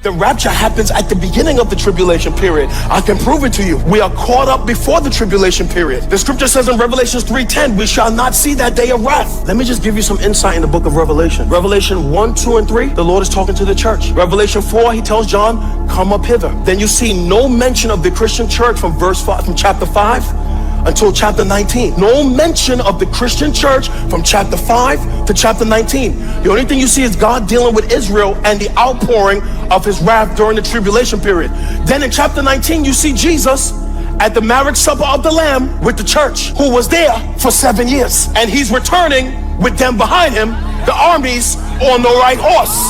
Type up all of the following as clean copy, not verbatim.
The rapture happens at the beginning of the tribulation period. I can prove it to you. We are caught up before the tribulation period. The scripture says in Revelation 3:10, we shall not see that day of wrath. Let me just give you some insight in the book of Revelation. Revelation 1, 2, and 3, the Lord is talking to the church. Revelation 4, he tells John, come up hither. Then you see no mention of the Christian church from chapter 5 until chapter 19. No mention of the Christian church from chapter 5 to chapter 19. The only thing you see is God dealing with Israel and the outpouring of his wrath during the tribulation period. Then in chapter 19 you see Jesus at the marriage supper of the Lamb with the church, who was there for 7 years, and he's returning with them behind him, the armies on the right horse.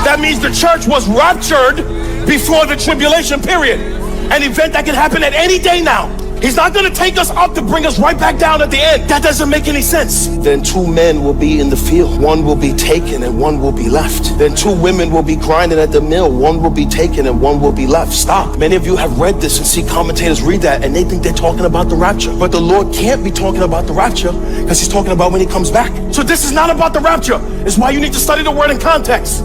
That means the church was raptured before the tribulation period, an event that can happen at any day now. He's not going to take us up to bring us right back down at the end. That doesn't make any sense. Then 2 men will be in the field. One will be taken and one will be left. Then 2 women will be grinding at the mill. One will be taken and one will be left. Stop. Many of you have read this and see commentators read that and they think they're talking about the rapture. But the Lord can't be talking about the rapture because he's talking about when he comes back. So this is not about the rapture. It's why you need to study the word in context.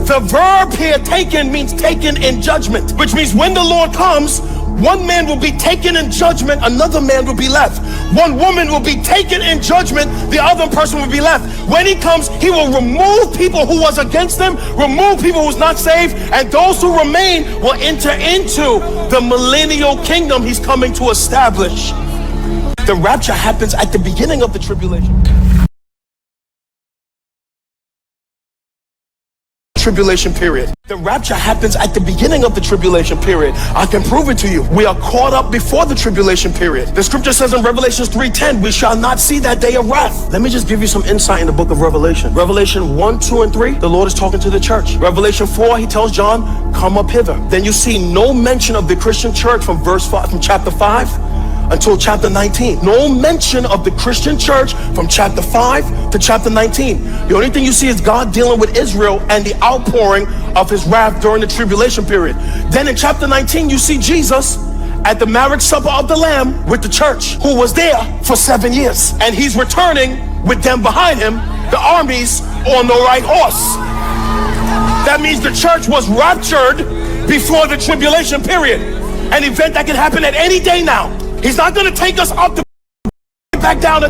The verb here, taken, means taken in judgment, which means when the Lord comes, one man will be taken in judgment, another man will be left. One woman will be taken in judgment, the other person will be left. When he comes, he will remove people who was against him, remove people who's not saved, and those who remain will enter into the millennial kingdom he's coming to establish. The rapture happens at the beginning of the tribulation period. The rapture happens at the beginning of the tribulation period. I can prove it to you. We are caught up before the tribulation period. The scripture says in Revelation 3:10, we shall not see that day of wrath. Let me just give you some insight in the book of Revelation. Revelation 1, 2, and 3, the Lord is talking to the church. Revelation 4, he tells John, come up hither. Then you see no mention of the Christian church from chapter 5 until chapter 19. No mention of the Christian church from chapter 5 to chapter 19. The only thing you see is God dealing with Israel and the outpouring of his wrath during the tribulation period. Then in chapter 19 you see Jesus at the marriage supper of the Lamb with the church, who was there for 7 years, and he's returning with them behind him, the armies on the right horse. That means the church was raptured before the tribulation period, an event that can happen at any day now. He's not going to take us up to back down.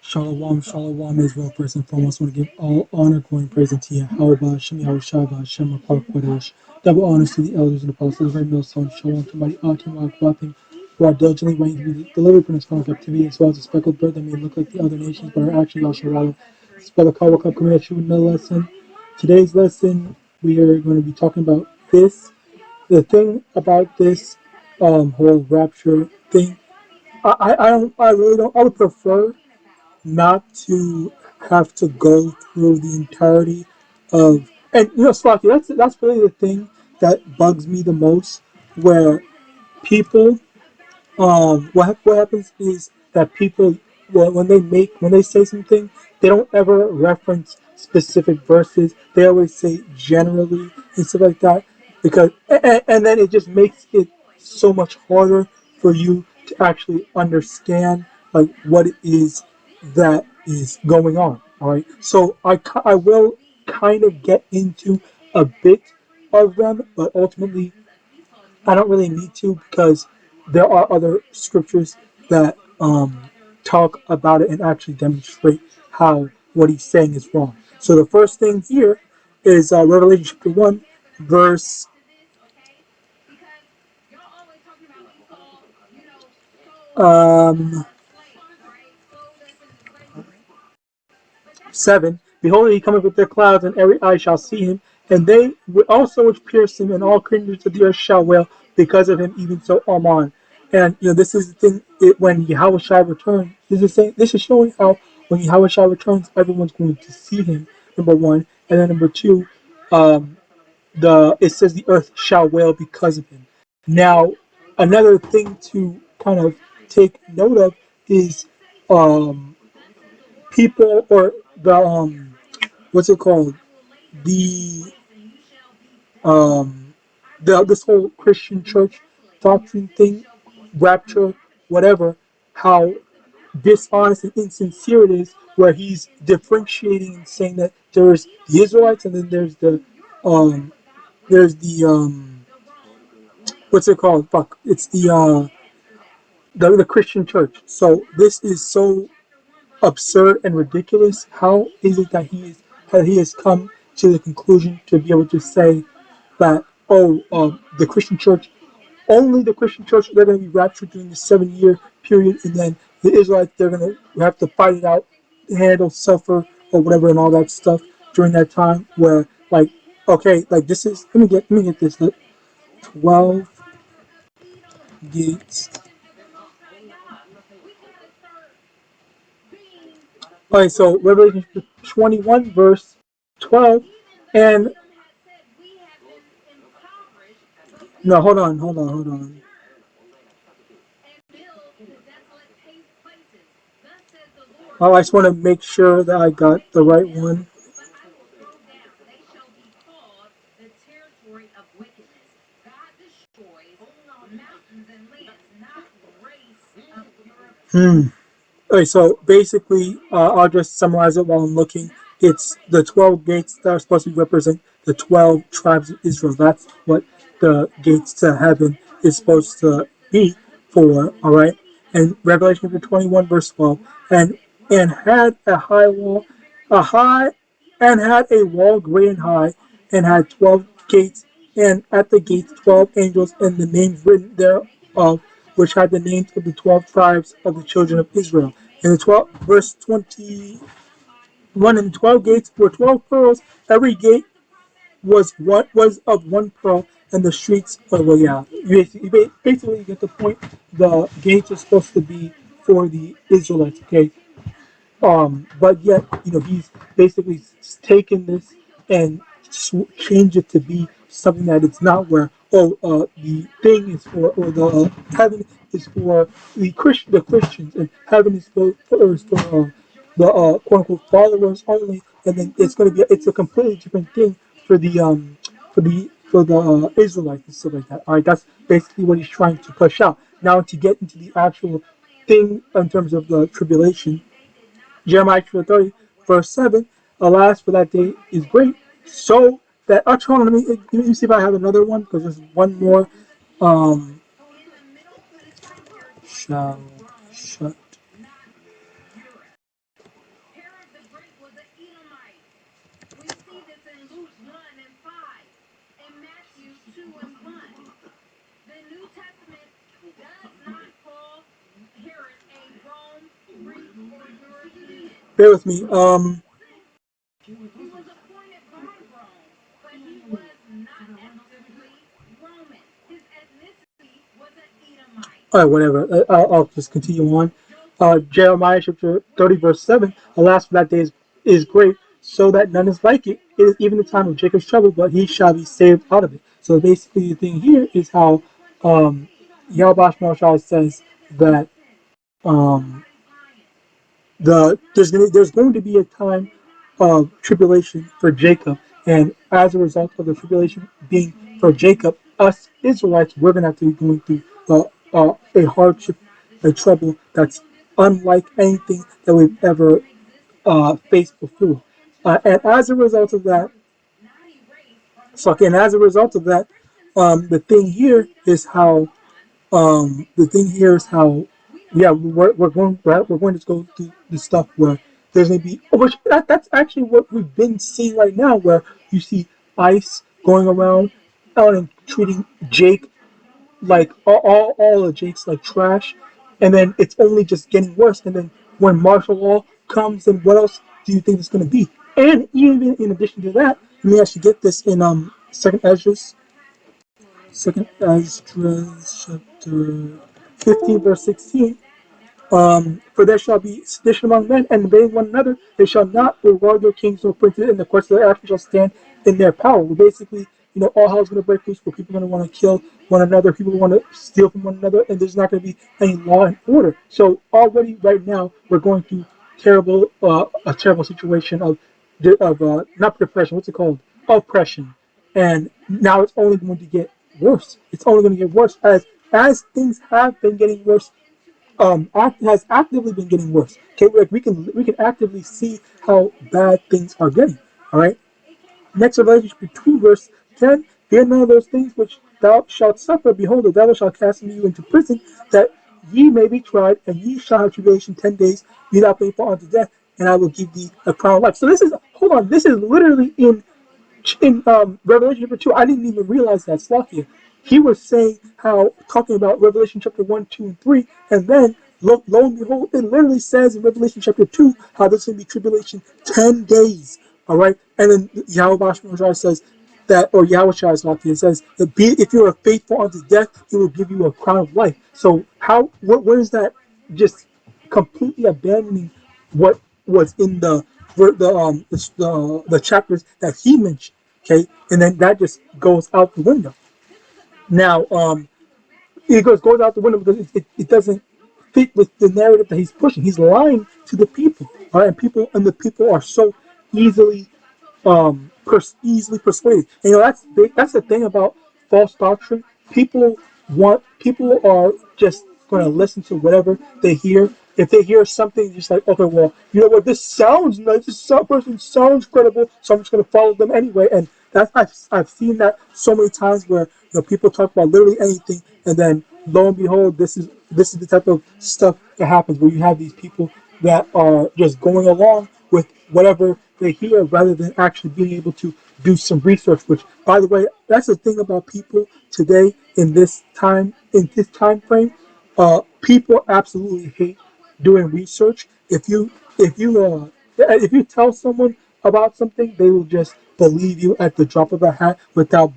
Shalom, shalom, Israel. First and foremost, I want to give all honor, glory, and praise unto Yahawadah, Yahawadah, HAITIANS. Double honors to the elders and apostles, very millstone. Shalom to mighty AHPARYAM, who are diligently waiting to be delivered from this foreign captivity, as well as a speckled bird that may look like the other nations, but are actually YAHAWAH. Spell the Cup commission with no lesson. Today's lesson, we are going to be talking about this. The thing about this whole rapture thing, I really don't. I would prefer not to have to go through the entirety of, and Slocky, that's really the thing that bugs me the most, where people, what happens is that people, when they say something, they don't ever reference specific verses. They always say generally and stuff like that, because and then it just makes it so much harder for you to actually understand like what it is that is going on. All right, so I will kind of get into a bit of them, but ultimately I don't really need to, because there are other scriptures that talk about it and actually demonstrate how what he's saying is wrong. So the first thing here is Revelation chapter 1, verse 7. Behold, he cometh with their clouds, and every eye shall see him, and they also which pierced him, and all creatures of the earth shall wail because of him, even so, Amen. And this is the thing, when Yahawashi returns, this is showing how when Yahawashi returns, everyone's going to see him, number one. And then number two, it says the earth shall wail because of him. Now, another thing to kind of take note of is people, or the what's it called, the this whole Christian church doctrine thing, rapture, whatever, how dishonest and insincere it is where he's differentiating and saying that there's the Israelites and then there's the what's it called? Fuck, it's the Christian church. So this is so absurd and ridiculous. How is it that he has come to the conclusion to be able to say that the Christian church, only the Christian church, they're going to be raptured during the 7-year period, and then the Israelites, they're going to have to fight it out, handle, suffer, or whatever, and all that stuff during that time. Where like, okay, like this is let me get this. 12 gates. All right, so Revelation 21 verse 12, and no, hold on. Oh, I just want to make sure that I got the right one. Okay, so basically, I'll just summarize it while I'm looking. It's the 12 gates that are supposed to represent the 12 tribes of Israel. That's what the gates to heaven is supposed to be for, all right? And Revelation 21, verse 12, and had a high wall, and had a wall great and high, and had 12 gates, and at the gates 12 angels, and the names written thereof, which had the names of the 12 tribes of the children of Israel. And the 12 verse 21, and 12 gates were 12 pearls. Every gate was of one pearl, and the streets. Well, yeah, basically you get the point. The gates are supposed to be for the Israelites. Okay, but yet, he's basically taken this and changed it to be something that it's not. Where the thing is for, or the heaven is for the Christians, and heaven is for the quote unquote followers only, and then it's a completely different thing for the Israelites and stuff like that. All right, that's basically what he's trying to push out. Now to get into the actual thing in terms of the tribulation. Jeremiah 30, verse 7, alas, for that day is great, so that, actually, let me see if I have another one, because there's one more, shall shut. Bear with me, all right, whatever. I'll just continue on. Jeremiah chapter 30, verse 7. Alas, for that day is great, so that none is like it. It is even the time of Jacob's trouble, but he shall be saved out of it. So basically, the thing here is how YAHAWASHI says that there's going to be a time of tribulation for Jacob, and as a result of the tribulation being for Jacob, us Israelites, we're going to have to be going through a hardship, a trouble that's unlike anything that we've ever faced before. And as a result of that, the thing here is how yeah, we're going to go through the stuff where there's going to be, which that's actually what we've been seeing right now, where you see ICE going around and treating Jake like all of Jake's like trash, and then it's only just getting worse. And then when martial law comes, then what else do you think it's going to be? And even in addition to that, let me actually get this in Second Esdras chapter 15, verse 16. For there shall be sedition among men, and invading one another. They shall not reward their kings nor princes, and the courts of their actions shall stand in their power. Well, basically, all hell is going to break loose, where people are going to want to kill one another, people want to steal from one another, and there's not going to be any law and order. So already, right now, we're going through a terrible situation of not depression. What's it called? Oppression. And now it's only going to get worse. It's only going to get worse as things have been getting worse has actively been getting worse. Okay, like we can actively see how bad things are getting. All right. Next, Revelation 2, verse 10. Fear none of those things which thou shalt suffer. Behold, the devil shall cast you into prison, that ye may be tried, and ye shall have tribulation 10 days. Be thou faithful unto death, and I will give thee a crown of life. So this is, hold on, this is literally in Revelation chapter 2. I didn't even realize that, Slakia. He was saying how, talking about Revelation chapter 1, 2, and 3, and then lo and behold, it literally says in Revelation chapter 2 how there's going to be tribulation 10 days. All right, and then Yahawadah says that, or Yahushua is not, it says that if you are faithful unto death, he will give you a crown of life. So how, where is that just completely abandoning what was in the chapters that he mentioned? Okay, and then that just goes out the window. Now, it goes out the window because it doesn't fit with the narrative that he's pushing. He's lying to the people, all right? And the people are so easily easily persuaded. And, that's the thing about false doctrine. People are just going to listen to whatever they hear. If they hear something, just like, okay, well, you know what, this sounds nice, this person sounds credible, so I'm just going to follow them anyway. And I've seen that so many times where people talk about literally anything, and then lo and behold, this is the type of stuff that happens where you have these people that are just going along with whatever they hear rather than actually being able to do some research. Which, by the way, that's the thing about people today in this time frame. People absolutely hate doing research. If you tell someone about something, they will just believe you at the drop of a hat without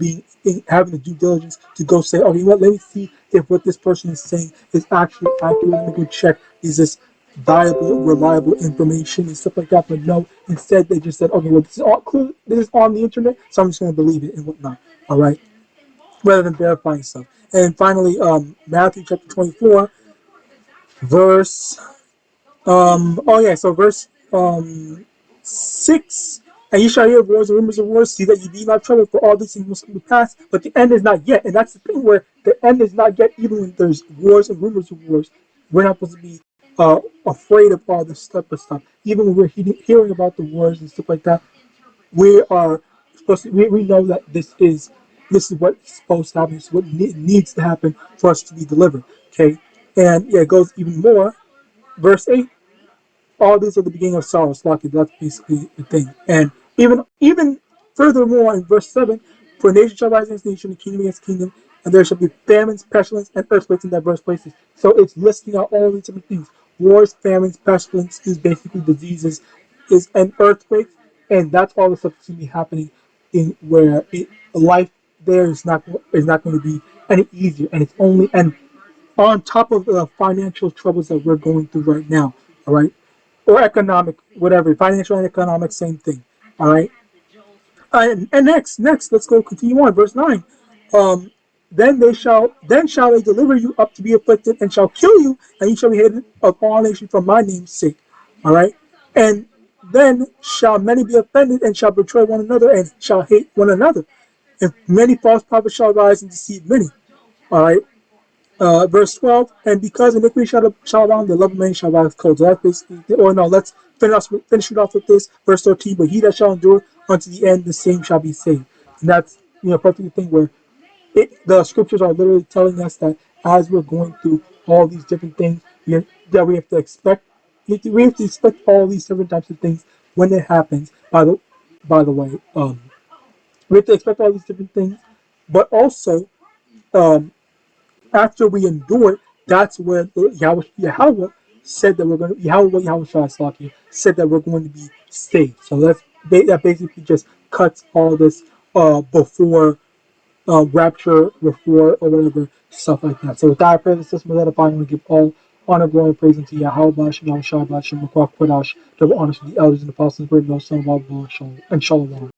having the due diligence to go say, okay, let me see if what this person is saying is actually accurate. Let me go check, is this viable, reliable information and stuff like that. But no, instead they just said, okay, well, this is on the internet, so I'm just going to believe it and whatnot. All right, rather than verifying stuff. And finally, Matthew chapter 24, verse so verse 6. And ye shall hear of wars and rumors of wars. See that ye be not troubled, for all these things must come to pass. But the end is not yet. And that's the thing, where the end is not yet, even when there's wars and rumors of wars. We're not supposed to be afraid of all this type of stuff. Even when we're hearing about the wars and stuff like that, we are supposed to, we know that this is what's supposed to happen. This is what needs to happen for us to be delivered. Okay? And yeah, it goes even more. Verse 8. All these are the beginning of sorrows. Lucky, that's basically the thing. And even furthermore, in verse 7, for nation shall rise against nation, and kingdom against kingdom, and there shall be famines, pestilence, and earthquakes in diverse places. So it's listing out all these different things. Wars, famines, pestilence is basically diseases, and earthquakes, and that's all the stuff that's going to be happening in where life there is not going to be any easier, and it's only and on top of the financial troubles that we're going through right now. All right, or economic, whatever, financial and economic, same thing. All right, and next, let's go continue on. Verse 9. Then shall they deliver you up to be afflicted, and shall kill you, and you shall be hated of all nations for my name's sake. All right, and then shall many be offended, and shall betray one another, and shall hate one another. And many false prophets shall rise and deceive many. All right, verse 12, and because iniquity shall abound, the love of many shall rise cold. So that's basically, or no, let's finish it off with this, verse 13, but he that shall endure unto the end, the same shall be saved. And that's, perfectly the thing where the scriptures are literally telling us that as we're going through all these different things, we have to expect, all these different types of things when it happens. By the way, we have to expect all these different things, but also, after we endure, that's where Yahweh said that we're going to, Yahweh said that we're going to be saved. So that basically just cuts all this before rapture, before, or whatever stuff like that. So with that, I pray the system is edifying. We give all honor, glory, and praise unto Yahawadah, Yahawadah, double honors to the elders and apostles, great and son of Allah, and Shalom.